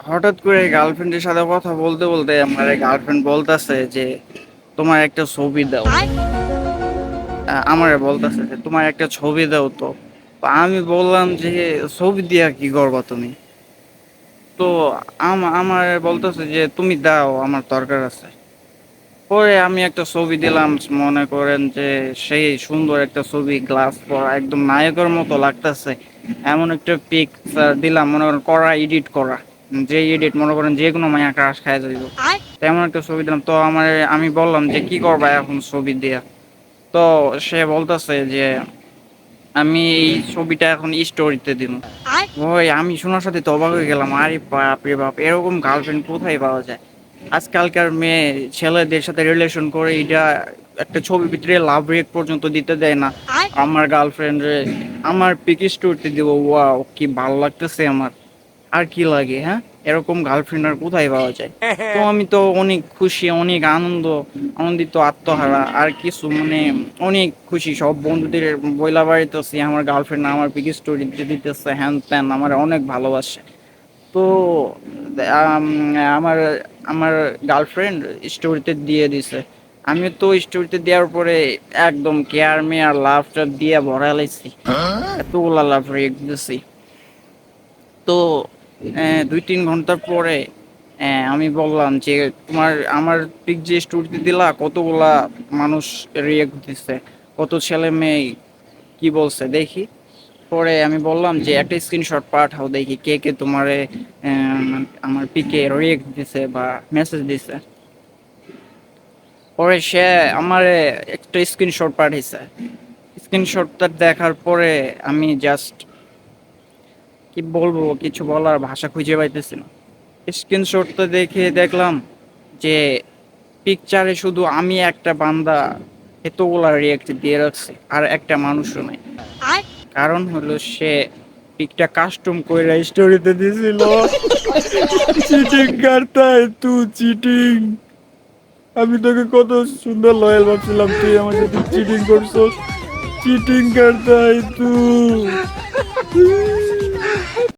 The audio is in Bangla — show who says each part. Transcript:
Speaker 1: হঠাৎ করে গার্লফ্রেন্ডের সাথে কথা বলতে বলতে আমার গার্লফ্রেন্ড বলতেছে যে তোমার একটা ছবি দাও। আমারে বলতেছে যে তোমার একটা ছবি দাও তো। তো আমি বললাম যে ছবি দিয়া কি করবা তুমি? তো আমার বলতেছে যে তুমি দাও, আমার দরকার আছে। পরে আমি একটা ছবি দিলাম, মনে করেন যে সেই সুন্দর একটা ছবি, গ্লাস পরা, একদম নায়কের মতো লাগতেছে। এমন একটা পিক দিলাম, মনে করেন করা, এডিট করা, যে এডিট মনে করেন যে কোনো মায়া ক্রাশ খায় যাইব, তেমন একটা ছবি দিলাম। তো আমি বললাম যে কি করবা এখন ছবি দিয়া? তো সে বলতেছে যে আমি এই ছবিটা এখন স্টোরিতে দিব। ওই আমি শোনার সাথে তো অবাক হয়ে গেলাম, আরে বাপ রে বাপ, এরকম গার্লফ্রেন্ড কোথায় পাওয়া যায়? আজকালকার মেয়ে ছেলেদের সাথে রিলেশন করে এটা একটা ছবির ভিতরে লাভ রেক পর্যন্ত দিতে দেয় না। আমার গার্লফ্রেন্ড রে আমার পিক স্টোরিতে দিব, ওয়াও কি ভালো লাগতেছে আমার। আর কি লাগে, হ্যাঁ? এরকম গার্লফ্রেন্ড আর কোথায় পাওয়া যায়? তো আমি তো অনেক খুশি, অনেক আনন্দিত, আত্মহারা আর কিছু, মানে অনেক খুশি। সব বন্ধুদের বইলা বাড়িতেছি আমার গার্লফ্রেন্ড আমার পিক স্টোরি দিতেছে, হ্যান ত্যান, আমার অনেক ভালোবাসে। তো আম, আমার আমার গার্লফ্রেন্ড স্টোরিতে দিয়ে দিছে। আমি তো স্টোরিতে দেওয়ার পরে একদম কেয়ার মেয়ার লাভটা দিয়ে ভরা লাইছি, এতগুলা লাভ রেখে দিছি। তো 2-3 ঘন্টা পরে আমি বললাম যে তোমার আমার পিক যে স্টোরিতে দিলা, কতগুলা মানুষ রিয়েক্ট দিচ্ছে, কত ছেলে মেয়ে কি বলছে দেখি। পরে আমি বললাম যে একটা স্ক্রিনশট পাঠাও দেখি কে কে তোমারে আমার পিকে রিয়েক্ট দিছে বা মেসেজ দিছে। পরে সে আমারে একটা স্ক্রিনশট পাঠিয়েছে। স্ক্রিনশটটা দেখার পরে আমি জাস্ট কি বলবো, কিছু বলার ভাষা খুঁজে পাইতেছি না। স্ক্রিনশটটা দেখে দেখলাম যে পিকচারে শুধু আমি একটা বান্দা এতগুলা রিয়েক্ট দিয়ে রাখছে, আর একটা মানুষও নাই। কারণ হলো সে পিকটা কাস্টম কইরা স্টোরিতে দিছিল। চিটিং করতা है तू, চিটিং। আমি তোকে কত সুন্দর লয়াল ভাবছিলাম, তুই আমার সাথে চিটিং করছস। চিটিং করতা है तू।